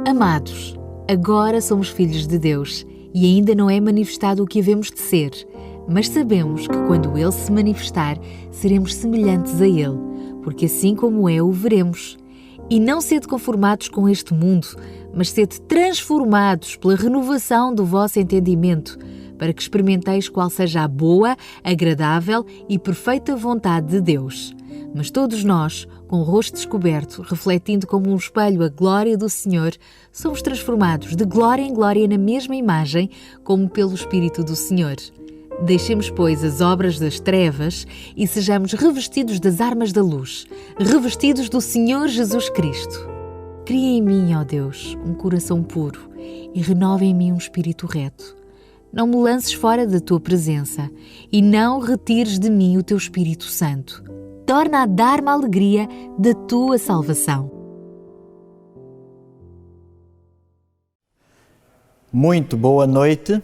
Amados, agora somos filhos de Deus e ainda não é manifestado o que havemos de ser, mas sabemos que quando Ele se manifestar, seremos semelhantes a Ele, porque assim como é, o veremos. E não sede conformados com este mundo, mas sede transformados pela renovação do vosso entendimento, para que experimenteis qual seja a boa, agradável e perfeita vontade de Deus. Mas todos nós, com o rosto descoberto, refletindo como um espelho a glória do Senhor, somos transformados de glória em glória na mesma imagem, como pelo Espírito do Senhor. Deixemos, pois, as obras das trevas e sejamos revestidos das armas da luz, revestidos do Senhor Jesus Cristo. Cria em mim, ó Deus, um coração puro e renova em mim um espírito reto. Não me lances fora da Tua presença e não retires de mim o Teu Espírito Santo. Torna a dar-me a alegria da Tua salvação. Muito boa noite.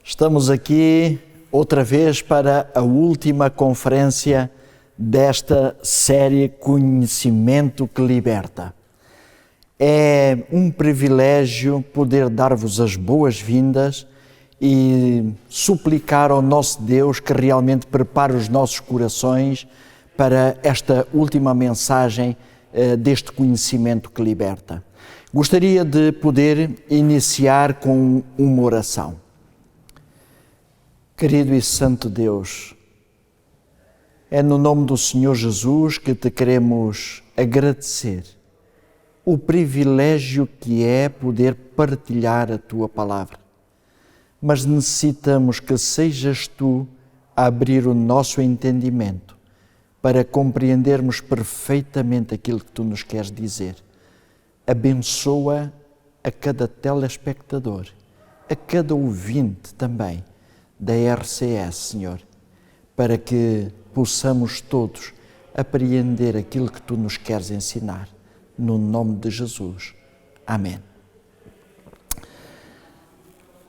Estamos aqui outra vez para a última conferência desta série Conhecimento que Liberta. É um privilégio poder dar-vos as boas-vindas e suplicar ao nosso Deus que realmente prepare os nossos corações para esta última mensagem deste conhecimento que liberta. Gostaria de poder iniciar com uma oração. Querido e santo Deus, é no nome do Senhor Jesus que te queremos agradecer o privilégio que é poder partilhar a Tua palavra. Mas necessitamos que sejas Tu a abrir o nosso entendimento para compreendermos perfeitamente aquilo que Tu nos queres dizer. Abençoa a cada telespectador, a cada ouvinte também da RCS, Senhor, para que possamos todos apreender aquilo que Tu nos queres ensinar. No nome de Jesus. Amém.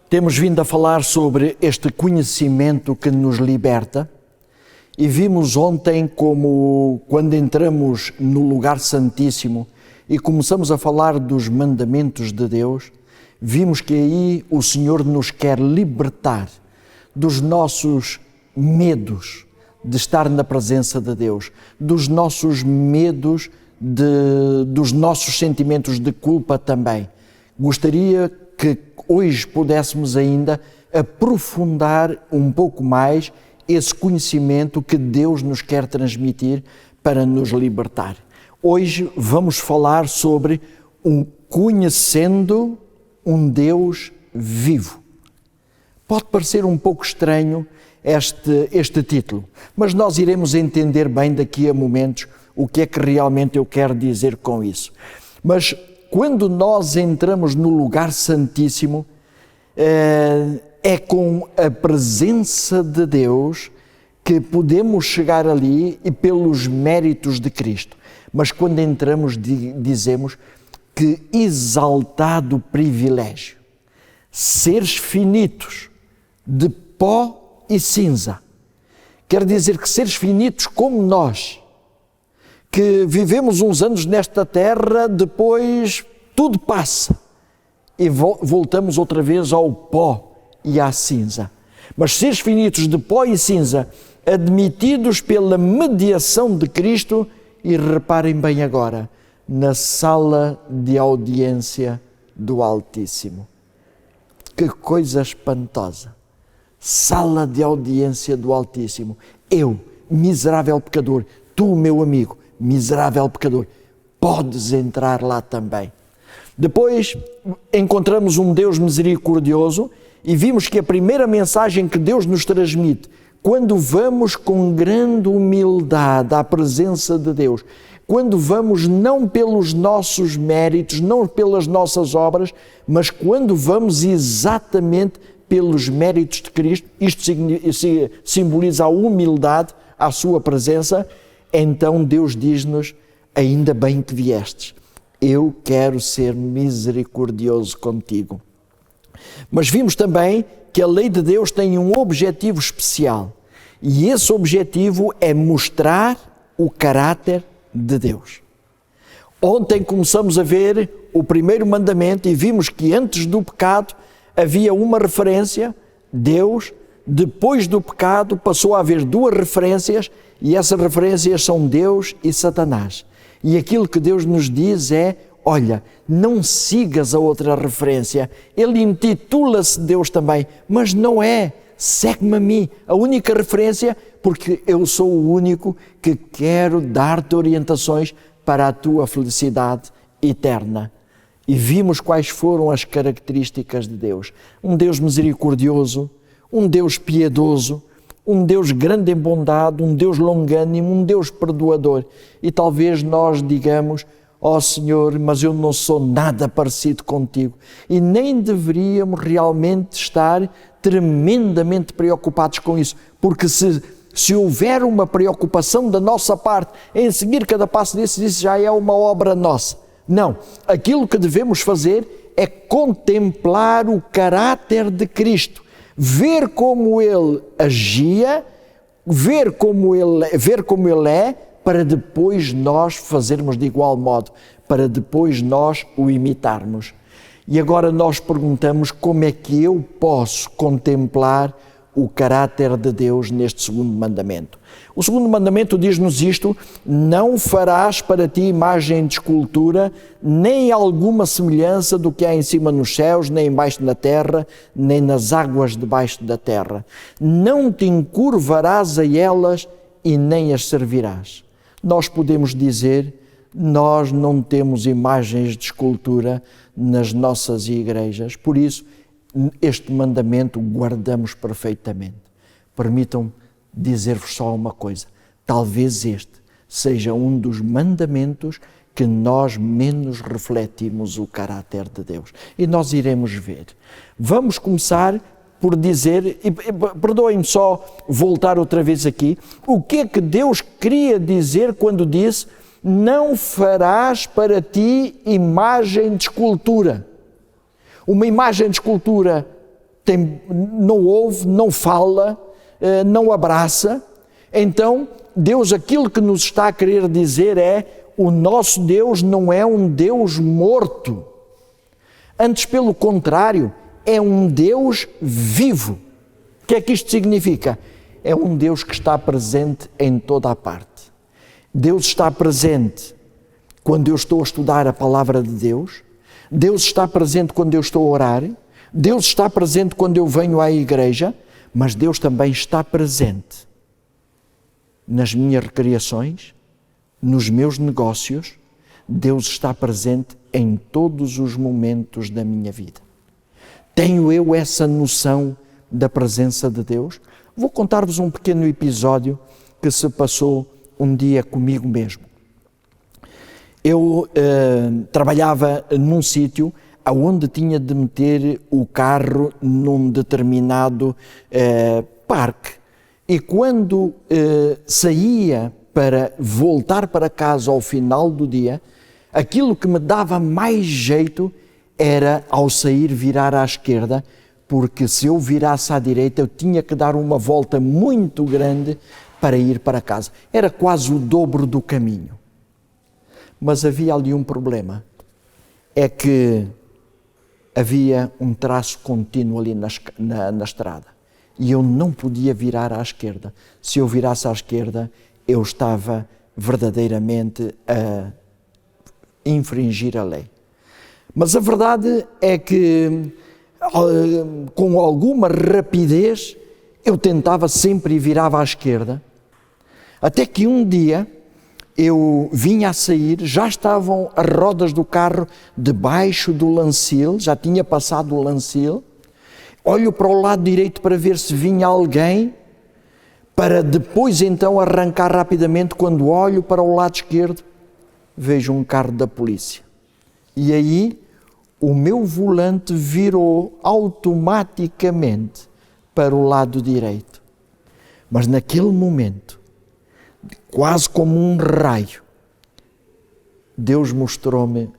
Temos vindo a falar sobre este conhecimento que nos liberta e vimos ontem como quando entramos no lugar santíssimo e começamos a falar dos mandamentos de Deus, vimos que aí o Senhor nos quer libertar dos nossos medos de estar na presença de Deus, dos nossos medos, dos nossos sentimentos de culpa também. Gostaria que hoje pudéssemos ainda aprofundar um pouco mais esse conhecimento que Deus nos quer transmitir para nos libertar. Hoje vamos falar sobre conhecendo um Deus vivo. Pode parecer um pouco estranho este título, mas nós iremos entender bem daqui a momentos o que é que realmente eu quero dizer com isso. Mas quando nós entramos no lugar santíssimo, é com a presença de Deus que podemos chegar ali e pelos méritos de Cristo. Mas quando entramos, dizemos que exaltado privilégio, seres finitos, de pó e cinza. Quer dizer que seres finitos como nós, que vivemos uns anos nesta terra, depois tudo passa e voltamos outra vez ao pó e à cinza. Mas seres finitos de pó e cinza, admitidos pela mediação de Cristo, e reparem bem agora, na sala de audiência do Altíssimo. Que coisa espantosa! Sala de audiência do Altíssimo. Eu, miserável pecador, tu, meu amigo, miserável pecador, podes entrar lá também. Depois encontramos um Deus misericordioso e vimos que a primeira mensagem que Deus nos transmite, quando vamos com grande humildade à presença de Deus, quando vamos não pelos nossos méritos, não pelas nossas obras, mas quando vamos exatamente pelos méritos de Cristo, isto simboliza a humildade à sua presença, então Deus diz-nos: ainda bem que viestes, eu quero ser misericordioso contigo. Mas vimos também que a lei de Deus tem um objetivo especial, e esse objetivo é mostrar o caráter de Deus. Ontem começamos a ver o primeiro mandamento e vimos que antes do pecado havia uma referência, Deus. Depois do pecado passou a haver duas referências, e essas referências são Deus e Satanás. E aquilo que Deus nos diz é: olha, não sigas a outra referência. Ele intitula-se Deus também, mas não é. Segue-me a mim, a única referência, porque eu sou o único que quero dar-te orientações para a tua felicidade eterna. E vimos quais foram as características de Deus. Um Deus misericordioso, um Deus piedoso, um Deus grande em bondade, um Deus longânimo, um Deus perdoador. E talvez nós digamos: ó Senhor, mas eu não sou nada parecido contigo. E nem deveríamos realmente estar tremendamente preocupados com isso, porque se houver uma preocupação da nossa parte em seguir cada passo desse, isso já é uma obra nossa. Não, aquilo que devemos fazer é contemplar o caráter de Cristo, ver como Ele agia, ver como Ele é, para depois nós fazermos de igual modo, para depois nós o imitarmos. E agora nós perguntamos: como é que eu posso contemplar o caráter de Deus neste segundo mandamento? O segundo mandamento diz-nos isto: não farás para ti imagem de escultura, nem alguma semelhança do que há em cima nos céus, nem embaixo na terra, nem nas águas debaixo da terra. Não te encurvarás a elas e nem as servirás. Nós podemos dizer: nós não temos imagens de escultura nas nossas igrejas, por isso este mandamento guardamos perfeitamente. Permitam-me dizer-vos só uma coisa: talvez este seja um dos mandamentos que nós menos refletimos o caráter de Deus. E nós iremos ver. Vamos começar por dizer, e perdoem-me só voltar outra vez aqui, o que é que Deus queria dizer quando disse: não farás para ti imagem de escultura. Uma imagem de escultura não ouve, não fala, não abraça. Então, Deus, aquilo que nos está a querer dizer é: o nosso Deus não é um Deus morto. Antes, pelo contrário, é um Deus vivo. O que é que isto significa? É um Deus que está presente em toda a parte. Deus está presente quando eu estou a estudar a palavra de Deus. Deus está presente quando eu estou a orar. Deus está presente quando eu venho à igreja. Mas Deus também está presente nas minhas recreações, nos meus negócios. Deus está presente em todos os momentos da minha vida. Tenho eu essa noção da presença de Deus? Vou contar-vos um pequeno episódio que se passou um dia comigo mesmo. Eu trabalhava num sítio onde tinha de meter o carro num determinado parque. E quando saía para voltar para casa ao final do dia, aquilo que me dava mais jeito era, ao sair, virar à esquerda, porque se eu virasse à direita eu tinha que dar uma volta muito grande para ir para casa. Era quase o dobro do caminho. Mas havia ali um problema. É que havia um traço contínuo ali na estrada. E eu não podia virar à esquerda. Se eu virasse à esquerda, eu estava verdadeiramente a infringir a lei. Mas a verdade é que, com alguma rapidez, eu tentava sempre e virava à esquerda, até que um dia eu vinha a sair, já estavam as rodas do carro debaixo do lancil, já tinha passado o lancil, olho para o lado direito para ver se vinha alguém, para depois então arrancar rapidamente. Quando olho para o lado esquerdo, vejo um carro da polícia. E aí o meu volante virou automaticamente para o lado direito. Mas naquele momento, quase como um raio, Deus mostrou-me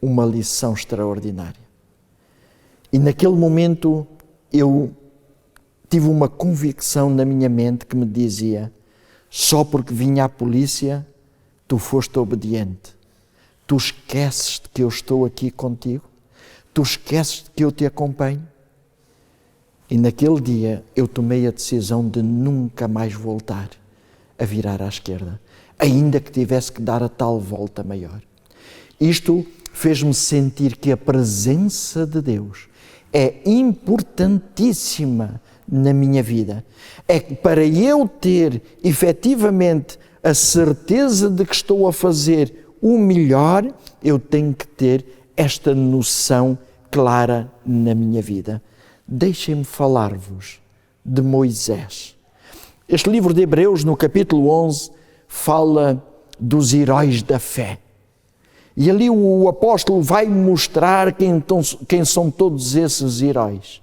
uma lição extraordinária. E naquele momento eu tive uma convicção na minha mente que me dizia: só porque vinha a polícia, tu foste obediente. Tu esqueces de que eu estou aqui contigo? Tu esqueces de que eu te acompanho? E naquele dia eu tomei a decisão de nunca mais voltar a virar à esquerda, ainda que tivesse que dar a tal volta maior. Isto fez-me sentir que a presença de Deus é importantíssima na minha vida. É que para eu ter efetivamente a certeza de que estou a fazer o melhor, eu tenho que ter esta noção clara na minha vida. Deixem-me falar-vos de Moisés. Este livro de Hebreus, no capítulo 11, fala dos heróis da fé. E ali o apóstolo vai mostrar quem são todos esses heróis.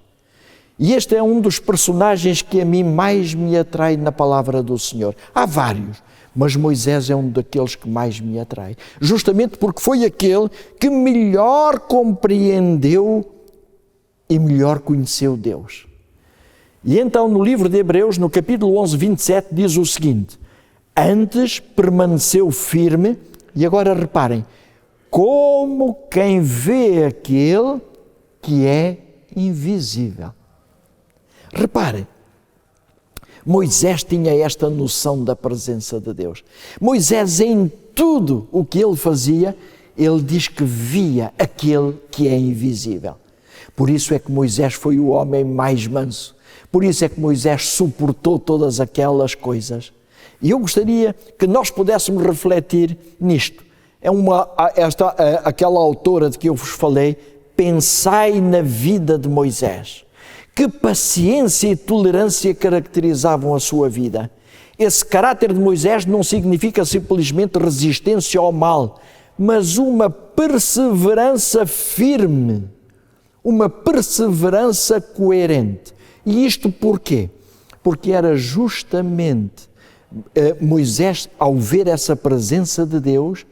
E este é um dos personagens que a mim mais me atrai na palavra do Senhor. Há vários, mas Moisés é um daqueles que mais me atrai. Justamente porque foi aquele que melhor compreendeu e melhor conheceu Deus. E então no livro de Hebreus, no capítulo 11, 27, diz o seguinte: antes permaneceu firme, e agora reparem, como quem vê aquele que é invisível. Reparem, Moisés tinha esta noção da presença de Deus. Moisés, em tudo o que ele fazia, ele diz que via aquele que é invisível. Por isso é que Moisés foi o homem mais manso. Por isso é que Moisés suportou todas aquelas coisas. E eu gostaria que nós pudéssemos refletir nisto. Aquela autora de que eu vos falei, pensai na vida de Moisés. Que paciência e tolerância caracterizavam a sua vida. Esse caráter de Moisés não significa simplesmente resistência ao mal, mas uma perseverança firme, uma perseverança coerente. E isto porquê? Porque era justamente Moisés, ao ver essa presença de Deus,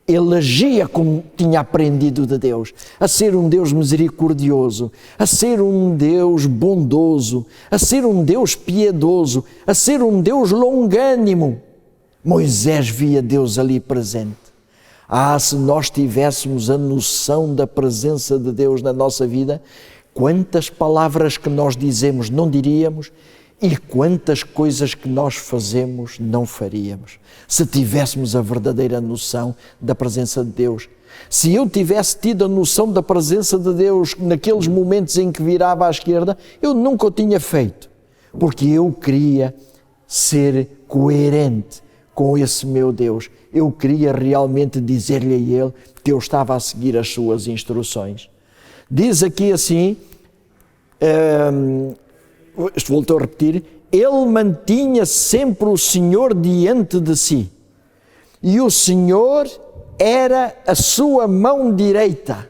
ele agia como tinha aprendido de Deus, a ser um Deus misericordioso, a ser um Deus bondoso, a ser um Deus piedoso, a ser um Deus longânimo. Moisés via Deus ali presente. Se nós tivéssemos a noção da presença de Deus na nossa vida, quantas palavras que nós dizemos não diríamos e quantas coisas que nós fazemos não faríamos, se tivéssemos a verdadeira noção da presença de Deus. Se eu tivesse tido a noção da presença de Deus naqueles momentos em que virava à esquerda, eu nunca o tinha feito, porque eu queria ser coerente com esse meu Deus. Eu queria realmente dizer-lhe a Ele que eu estava a seguir as suas instruções. Diz aqui assim, voltou a repetir, ele mantinha sempre o Senhor diante de si, e o Senhor era a sua mão direita.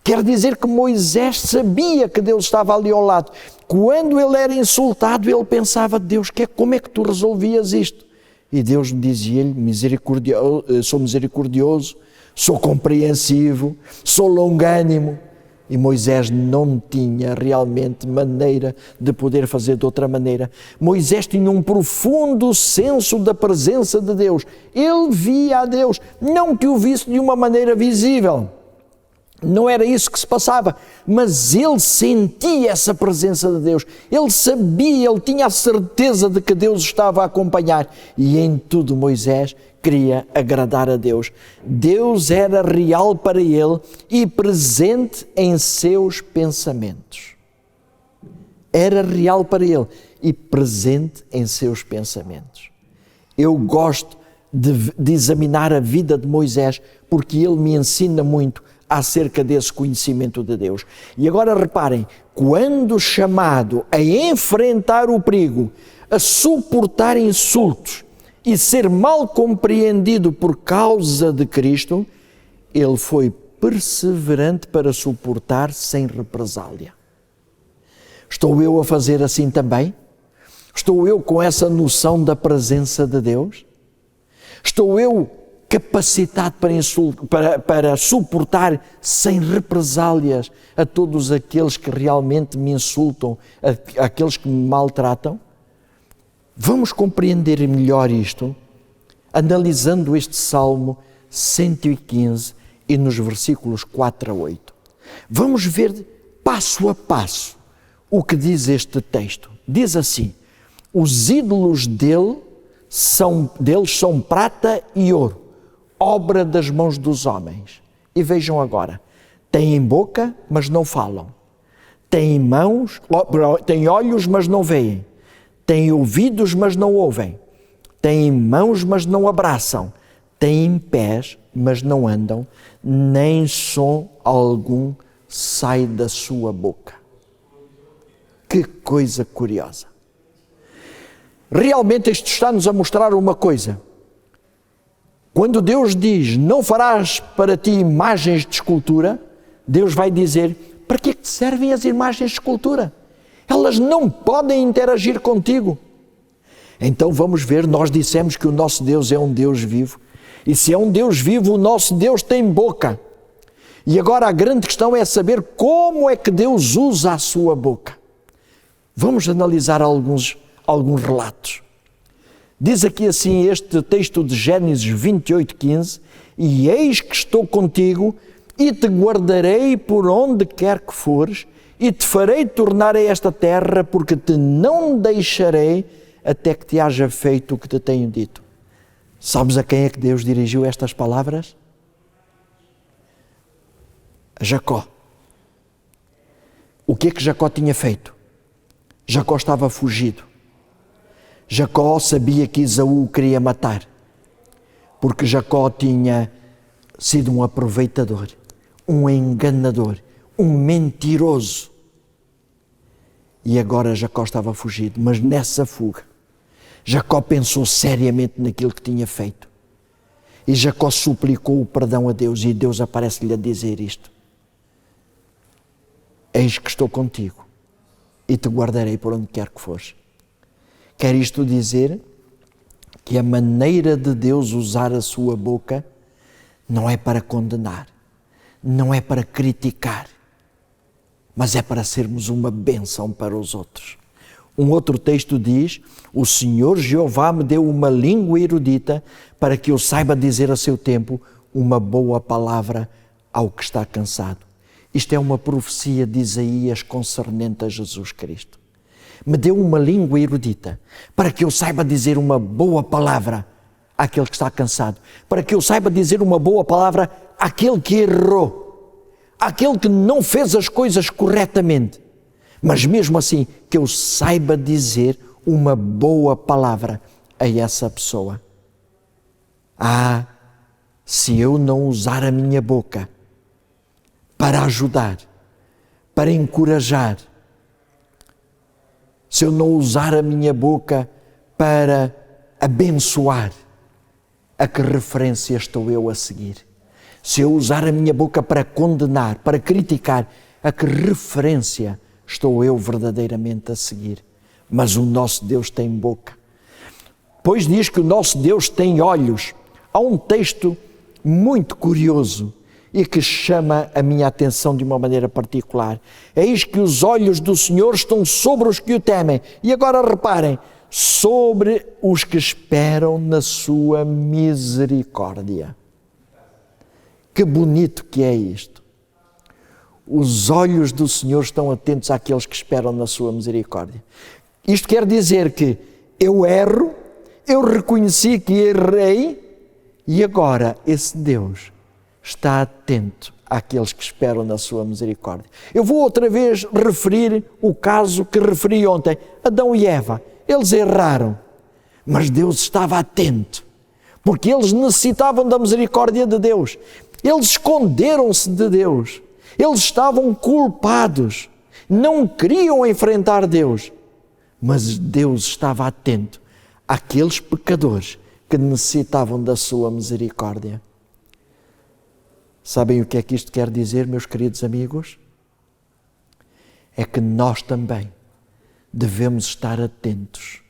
Quer dizer que Moisés sabia que Deus estava ali ao lado. Quando ele era insultado, ele pensava: Deus, como é que tu resolvias isto? E Deus dizia-lhe: sou misericordioso, sou compreensivo, sou longânimo. E Moisés não tinha realmente maneira de poder fazer de outra maneira. Moisés tinha um profundo senso da presença de Deus. Ele via a Deus, não que o visse de uma maneira visível, Não era isso que se passava, mas ele sentia essa presença de Deus, ele sabia, ele tinha a certeza de que Deus estava a acompanhar, e em tudo Moisés queria agradar a Deus. Deus era real para ele e presente em seus pensamentos. Era real para ele e presente em seus pensamentos. Eu gosto de examinar a vida de Moisés, porque ele me ensina muito acerca desse conhecimento de Deus. E agora reparem, quando chamado a enfrentar o perigo, a suportar insultos e ser mal compreendido por causa de Cristo, ele foi perseverante para suportar sem represália. Estou eu a fazer assim também? Estou eu com essa noção da presença de Deus? Estou eu capacitado para suportar sem represálias a todos aqueles que realmente me insultam, aqueles que me maltratam? Vamos compreender melhor isto analisando este Salmo 115 e nos versículos 4 a 8. Vamos ver passo a passo o que diz este texto. Diz assim: os ídolos deles são prata e ouro, obra das mãos dos homens. E vejam agora, têm boca, mas não falam. Têm mãos, têm olhos, mas não veem. Têm ouvidos, mas não ouvem. Têm mãos, mas não abraçam. Têm pés, mas não andam. Nem som algum sai da sua boca. Que coisa curiosa. Realmente isto está-nos a mostrar uma coisa. Quando Deus diz, não farás para ti imagens de escultura, Deus vai dizer, para que te servem as imagens de escultura? Elas não podem interagir contigo. Então vamos ver, nós dissemos que o nosso Deus é um Deus vivo. E se é um Deus vivo, o nosso Deus tem boca. E agora a grande questão é saber como é que Deus usa a sua boca. Vamos analisar alguns relatos. Diz aqui assim este texto de Gênesis 28:15, e eis que estou contigo e te guardarei por onde quer que fores e te farei tornar a esta terra, porque te não deixarei até que te haja feito o que te tenho dito. Sabes a quem é que Deus dirigiu estas palavras? A Jacó. O que é que Jacó tinha feito? Jacó estava fugido. Jacó sabia que Esaú o queria matar, porque Jacó tinha sido um aproveitador, um enganador, um mentiroso. E agora Jacó estava fugido, mas nessa fuga, Jacó pensou seriamente naquilo que tinha feito. E Jacó suplicou o perdão a Deus, e Deus aparece-lhe a dizer isto: eis que estou contigo e te guardarei por onde quer que fores. Quer isto dizer que a maneira de Deus usar a sua boca não é para condenar, não é para criticar, mas é para sermos uma bênção para os outros. Um outro texto diz: o Senhor Jeová me deu uma língua erudita para que eu saiba dizer a seu tempo uma boa palavra ao que está cansado. Isto é uma profecia de Isaías concernente a Jesus Cristo. Me deu uma língua erudita para que eu saiba dizer uma boa palavra àquele que está cansado, para que eu saiba dizer uma boa palavra àquele que errou, àquele que não fez as coisas corretamente, mas mesmo assim que eu saiba dizer uma boa palavra a essa pessoa. Se eu não usar a minha boca para ajudar, para encorajar, se eu não usar a minha boca para abençoar, a que referência estou eu a seguir? Se eu usar a minha boca para condenar, para criticar, a que referência estou eu verdadeiramente a seguir? Mas o nosso Deus tem boca. Pois diz que o nosso Deus tem olhos. Há um texto muito curioso e que chama a minha atenção de uma maneira particular. Eis que os olhos do Senhor estão sobre os que o temem. E agora reparem, sobre os que esperam na sua misericórdia. Que bonito que é isto. os olhos do Senhor estão atentos àqueles que esperam na sua misericórdia. Isto quer dizer que eu erro, eu reconheci que errei e agora esse Deus está atento àqueles que esperam na sua misericórdia. Eu vou outra vez referir o caso que referi ontem. Adão e Eva, eles erraram, mas Deus estava atento, porque eles necessitavam da misericórdia de Deus. Eles esconderam-se de Deus. Eles estavam culpados. Não queriam enfrentar Deus. Mas Deus estava atento àqueles pecadores que necessitavam da sua misericórdia. Sabem o que é que isto quer dizer, meus queridos amigos? É que nós também devemos estar atentos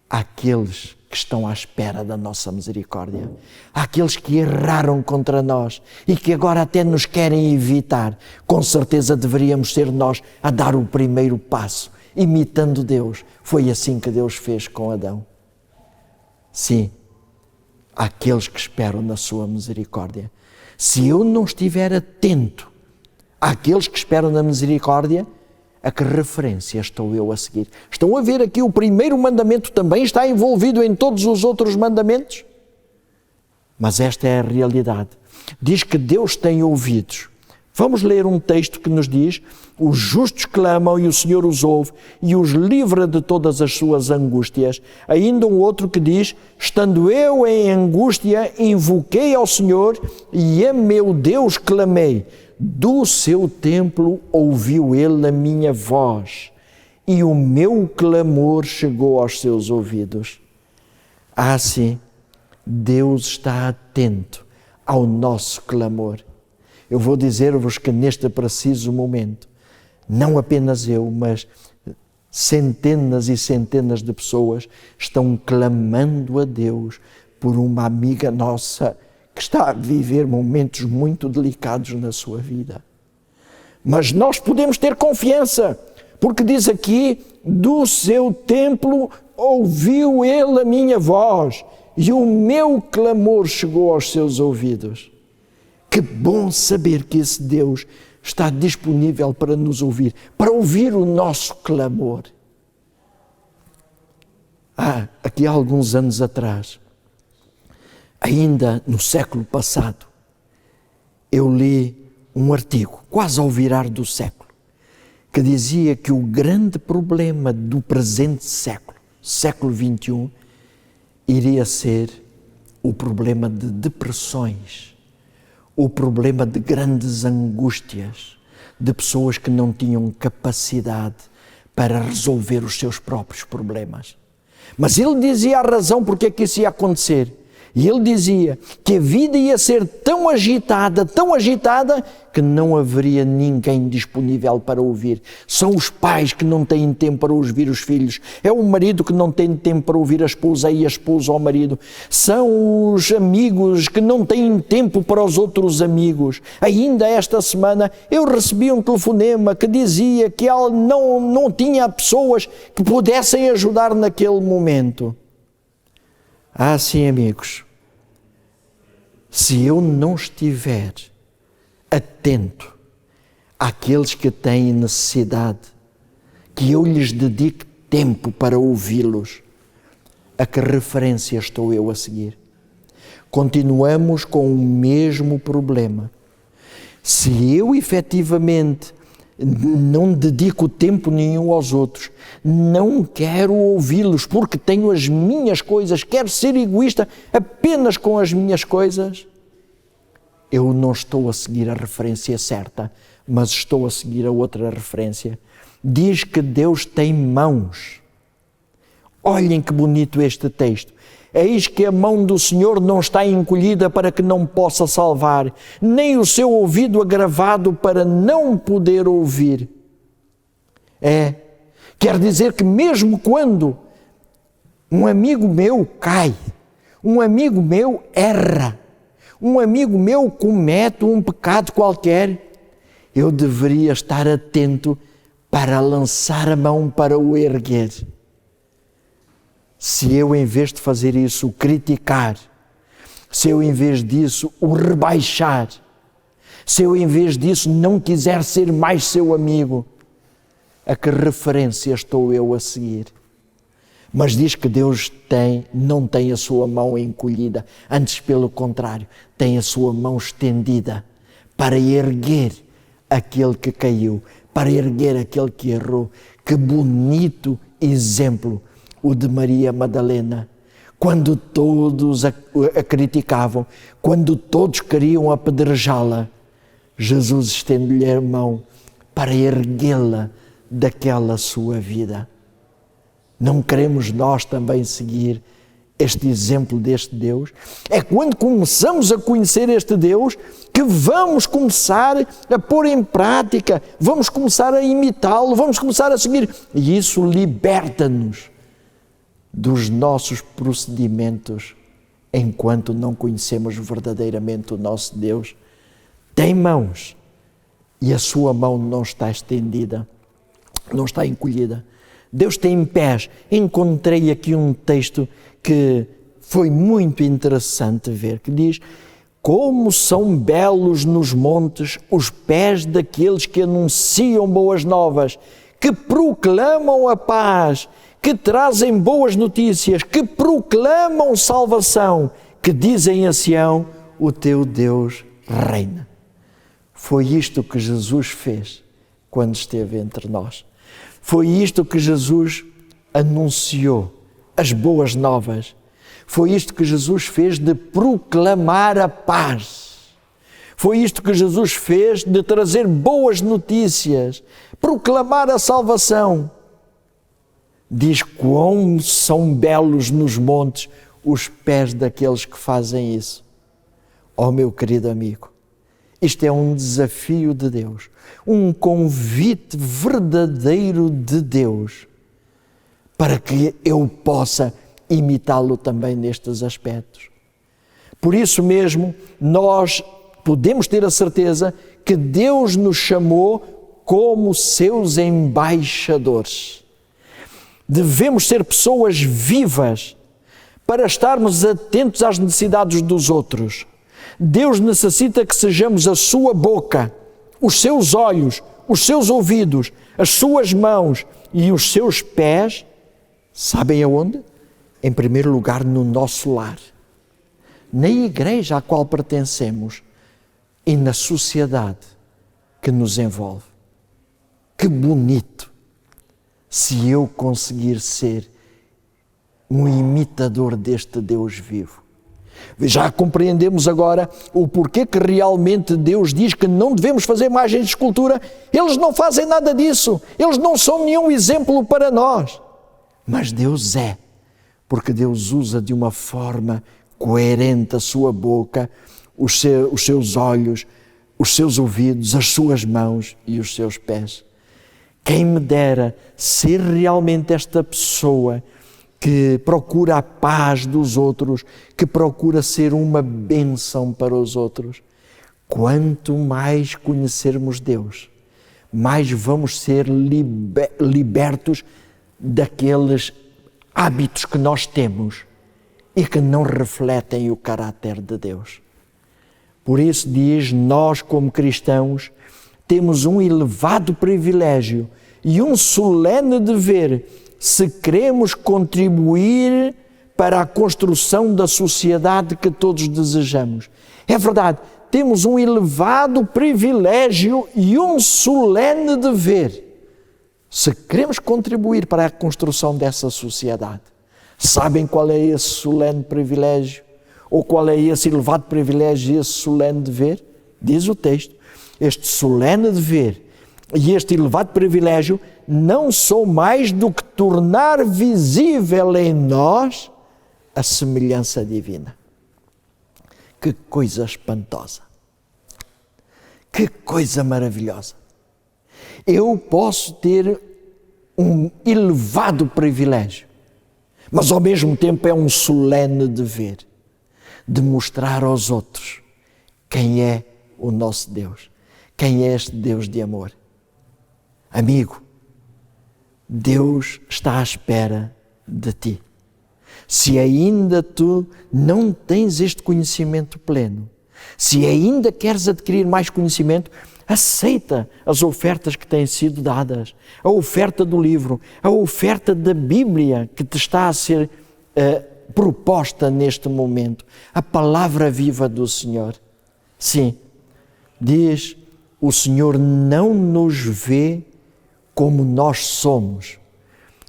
àqueles que estão à espera da nossa misericórdia, àqueles que erraram contra nós e que agora até nos querem evitar. Com certeza deveríamos ser nós a dar o primeiro passo, imitando Deus. Foi assim que Deus fez com Adão. Sim, àqueles que esperam na sua misericórdia. Se eu não estiver atento àqueles que esperam na misericórdia, a que referência estou eu a seguir? Estão a ver aqui o primeiro mandamento também está envolvido em todos os outros mandamentos? Mas esta é a realidade. Diz que Deus tem ouvidos. Vamos ler um texto que nos diz: os justos clamam e o Senhor os ouve e os livra de todas as suas angústias. Ainda um outro que diz: estando eu em angústia, invoquei ao Senhor e a meu Deus clamei. Do seu templo ouviu ele a minha voz e o meu clamor chegou aos seus ouvidos. Assim, Deus está atento ao nosso clamor. Eu vou dizer-vos que neste preciso momento, não apenas eu, mas centenas e centenas de pessoas estão clamando a Deus por uma amiga nossa que está a viver momentos muito delicados na sua vida. Mas nós podemos ter confiança, porque diz aqui: do seu templo ouviu ele a minha voz e o meu clamor chegou aos seus ouvidos. Que bom saber que esse Deus está disponível para nos ouvir, para ouvir o nosso clamor. Aqui há alguns anos atrás, ainda no século passado, eu li um artigo, quase ao virar do século, que dizia que o grande problema do presente século, século XXI, iria ser o problema de depressões, o problema de grandes angústias, de pessoas que não tinham capacidade para resolver os seus próprios problemas. Mas ele dizia a razão porque é que isso ia acontecer. E ele dizia que a vida ia ser tão agitada, que não haveria ninguém disponível para ouvir. São os pais que não têm tempo para ouvir os filhos. É o marido que não tem tempo para ouvir a esposa e a esposa ao marido. São os amigos que não têm tempo para os outros amigos. Ainda esta semana eu recebi um telefonema que dizia que ela não tinha pessoas que pudessem ajudar naquele momento. Sim, amigos, se eu não estiver atento àqueles que têm necessidade, que eu lhes dedique tempo para ouvi-los, a que referência estou eu a seguir? Continuamos com o mesmo problema. Se eu efetivamente não dedico tempo nenhum aos outros, não quero ouvi-los porque tenho as minhas coisas, quero ser egoísta apenas com as minhas coisas, eu não estou a seguir a referência certa, mas estou a seguir a outra referência. Diz que Deus tem mãos. Olhem que bonito este texto. Eis que a mão do Senhor não está encolhida para que não possa salvar, nem o seu ouvido agravado para não poder ouvir. Quer dizer que mesmo quando um amigo meu cai, um amigo meu erra, um amigo meu comete um pecado qualquer, eu deveria estar atento para lançar a mão para o erguer. Se eu, em vez de fazer isso, o criticar, se eu, em vez disso, o rebaixar, Se eu, em vez disso, não quiser ser mais seu amigo, a que referência estou eu a seguir? Mas diz que Deus não tem a sua mão encolhida, antes pelo contrário, tem a sua mão estendida para erguer aquele que caiu, para erguer aquele que errou. Que bonito exemplo o de Maria Madalena. Quando todos a criticavam, quando todos queriam apedrejá-la, Jesus estende-lhe a mão para erguê-la daquela sua vida. Não queremos nós também seguir este exemplo deste Deus? É quando começamos a conhecer este Deus que vamos começar a pôr em prática, vamos começar a imitá-lo, vamos começar a seguir. E isso liberta-nos dos nossos procedimentos enquanto não conhecemos verdadeiramente o nosso Deus. Tem mãos e a sua mão não está estendida, não está encolhida. Deus tem pés. Encontrei aqui um texto que foi muito interessante ver, que diz: como são belos nos montes os pés daqueles que anunciam boas novas, que proclamam a paz, que trazem boas notícias, que proclamam salvação, que dizem a Sião: o teu Deus reina. Foi isto que Jesus fez quando esteve entre nós. Foi isto que Jesus anunciou, as boas novas. Foi isto que Jesus fez de proclamar a paz. Foi isto que Jesus fez de trazer boas notícias, proclamar a salvação. Diz quão são belos nos montes os pés daqueles que fazem isso. Oh, meu querido amigo, isto é um desafio de Deus, um convite verdadeiro de Deus para que eu possa imitá-lo também nestes aspectos. Por isso mesmo, nós podemos ter a certeza que Deus nos chamou como seus embaixadores. Devemos ser pessoas vivas para estarmos atentos às necessidades dos outros. Deus necessita que sejamos a sua boca, os seus olhos, os seus ouvidos, as suas mãos e os seus pés. Sabem aonde? Em primeiro lugar, no nosso lar, na igreja à qual pertencemos e na sociedade que nos envolve. Que bonito se eu conseguir ser um imitador deste Deus vivo. Já compreendemos agora o porquê que realmente Deus diz que não devemos fazer imagens de escultura. Eles não fazem nada disso. Eles não são nenhum exemplo para nós. Mas Deus é, porque Deus usa de uma forma coerente a sua boca, os seus olhos, os seus ouvidos, as suas mãos e os seus pés. Quem me dera ser realmente esta pessoa que procura a paz dos outros, que procura ser uma bênção para os outros. Quanto mais conhecermos Deus, mais vamos ser libertos daqueles hábitos que nós temos e que não refletem o caráter de Deus. Por isso diz, nós como cristãos temos um elevado privilégio e um solene dever se queremos contribuir para a construção da sociedade que todos desejamos. É verdade, temos um elevado privilégio e um solene dever se queremos contribuir para a construção dessa sociedade. Sabem qual é esse solene privilégio? Ou qual é esse elevado privilégio e esse solene dever? Diz o texto, este solene dever e este elevado privilégio não são mais do que tornar visível em nós a semelhança divina. Que coisa espantosa! Que coisa maravilhosa! Eu posso ter um elevado privilégio, mas ao mesmo tempo é um solene dever de mostrar aos outros quem é o nosso Deus, quem é este Deus de amor. Amigo, Deus está à espera de ti. Se ainda tu não tens este conhecimento pleno, Se ainda queres adquirir mais conhecimento, aceita as ofertas que têm sido dadas, a oferta do livro, a oferta da Bíblia que te está a ser proposta neste momento, a palavra viva do Senhor. Sim, diz, o Senhor não nos vê como nós somos,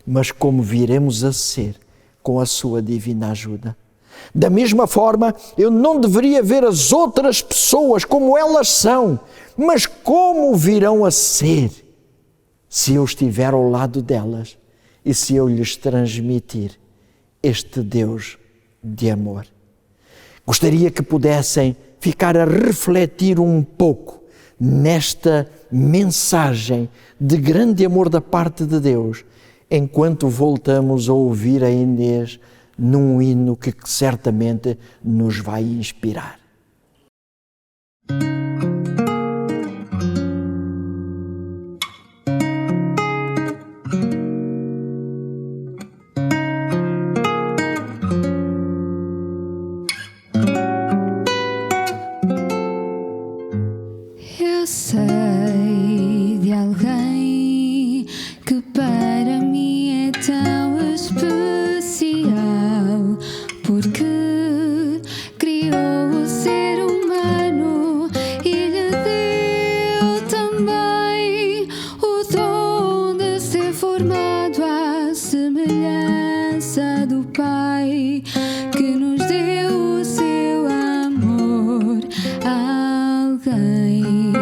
mas como viremos a ser com a sua divina ajuda. Da mesma forma, eu não deveria ver as outras pessoas como elas são, mas como virão a ser se eu estiver ao lado delas e se eu lhes transmitir este Deus de amor. Gostaria que pudessem ficar a refletir um pouco nesta mensagem de grande amor da parte de Deus, enquanto voltamos a ouvir a Inês num hino que certamente nos vai inspirar. Eu sei de alguém que para mim é tão especial, porque criou o ser humano e lhe deu também o dom de ser formado à semelhança do Pai, que nos deu o seu amor. Alguém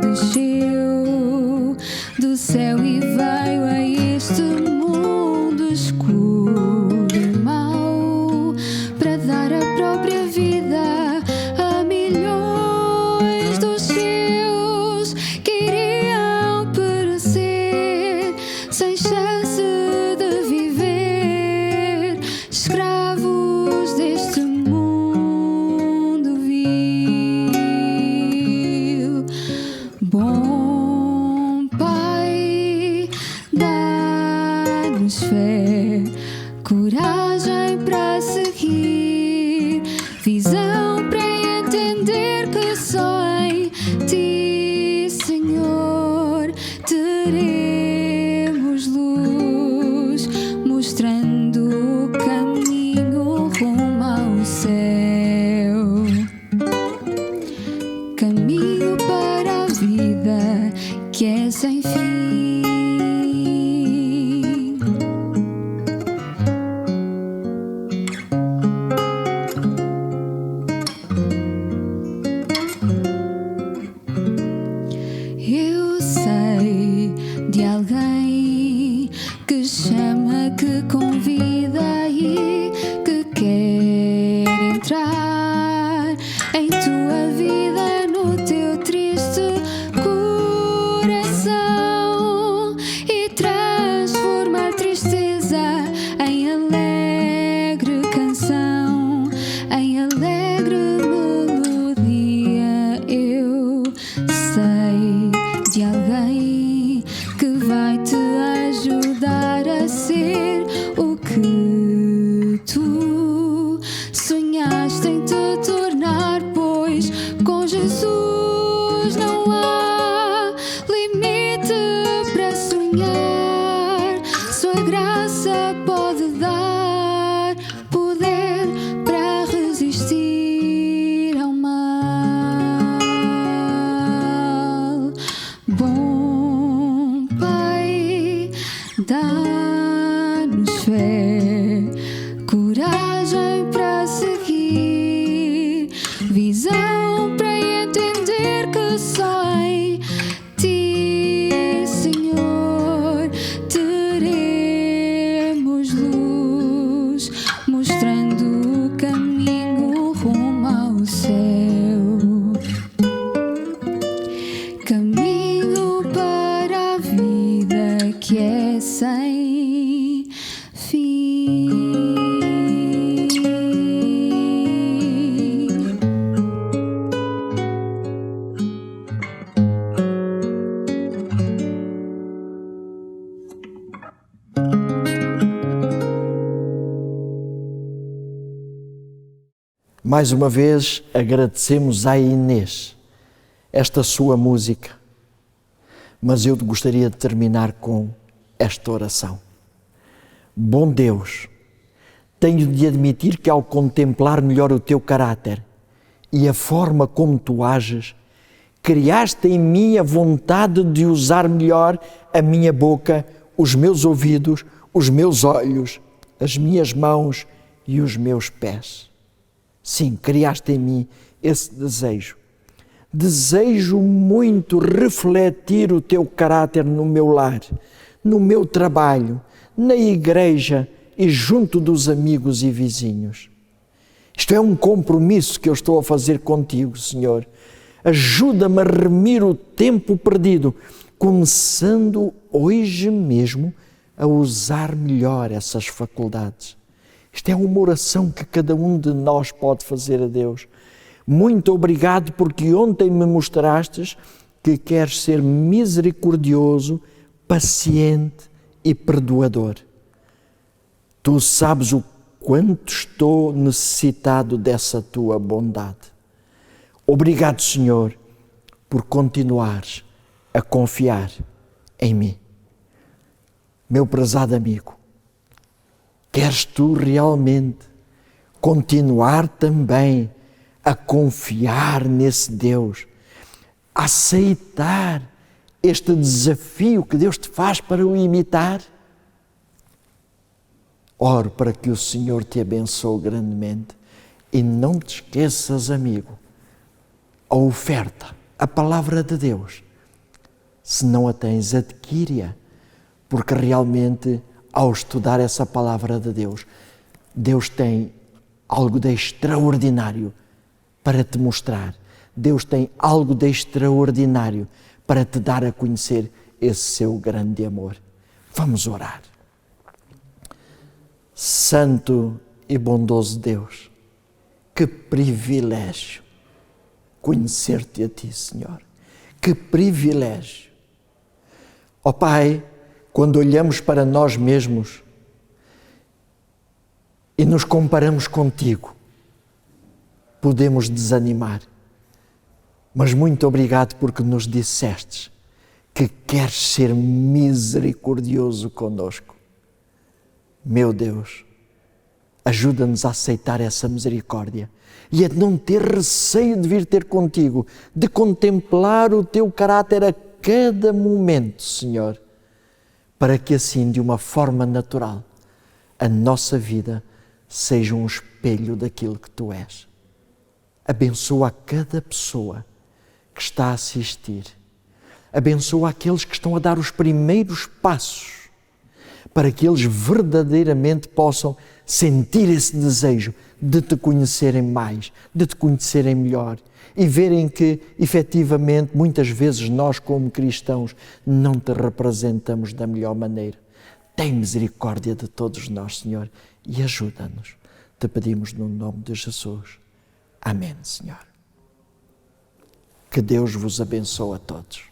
desceu do céu e veio a este mundo escuro e mau para dar a própria vida a milhões dos seus que iriam perecer sem chance de viver, escravos deste mundo vil. Bom Pai, dá-nos fé, coragem para seguir, visão para entender que só em Ti, Senhor, teremos luz, mostrando o caminho rumo ao céu. Caminho para a vida que é sem fim. Eu sei de alguém que chama, que convida e que quer entrar em tua vida, no teu triste coração, e transformar tristeza em alegre canção, em alegre melodia. Eu sei de alguém que vai te ajudar a ser o que Mais uma vez agradecemos à Inês esta sua música, mas eu gostaria de terminar com esta oração. Bom Deus, tenho de admitir que ao contemplar melhor o teu caráter e a forma como tu ages, criaste em mim a vontade de usar melhor a minha boca, os meus ouvidos, os meus olhos, as minhas mãos e os meus pés. Sim, criaste em mim esse desejo. Desejo muito refletir o teu caráter no meu lar, no meu trabalho, na igreja e junto dos amigos e vizinhos. Isto é um compromisso que eu estou a fazer contigo, Senhor. Ajuda-me a remir o tempo perdido, começando hoje mesmo a usar melhor essas faculdades. Isto é uma oração que cada um de nós pode fazer a Deus. Muito obrigado porque ontem me mostrastes que queres ser misericordioso, paciente e perdoador. Tu sabes o quanto estou necessitado dessa tua bondade. Obrigado, Senhor, por continuares a confiar em mim. Meu prezado amigo, queres tu realmente continuar também a confiar nesse Deus, a aceitar este desafio que Deus te faz para o imitar? Oro para que o Senhor te abençoe grandemente e não te esqueças, amigo, a oferta, a palavra de Deus. Se não a tens, adquire-a, porque realmente ao estudar essa palavra de Deus, Deus tem algo de extraordinário para te mostrar. Deus tem algo de extraordinário para te dar a conhecer esse seu grande amor. Vamos orar. Santo e bondoso Deus, que privilégio conhecer-te a Ti, Senhor. Que privilégio. Ó Pai, quando olhamos para nós mesmos e nos comparamos contigo, podemos desanimar. Mas muito obrigado porque nos dissestes que queres ser misericordioso conosco. Meu Deus, ajuda-nos a aceitar essa misericórdia e a não ter receio de vir ter contigo, de contemplar o teu caráter a cada momento, Senhor, para que assim, de uma forma natural, a nossa vida seja um espelho daquilo que Tu és. Abençoa a cada pessoa que está a assistir. Abençoa aqueles que estão a dar os primeiros passos para que eles verdadeiramente possam sentir esse desejo de Te conhecerem mais, de Te conhecerem melhor e verem que, efetivamente, muitas vezes nós, como cristãos, não Te representamos da melhor maneira. Tem misericórdia de todos nós, Senhor, e ajuda-nos. Te pedimos no nome de Jesus. Amém, Senhor. Que Deus vos abençoe a todos.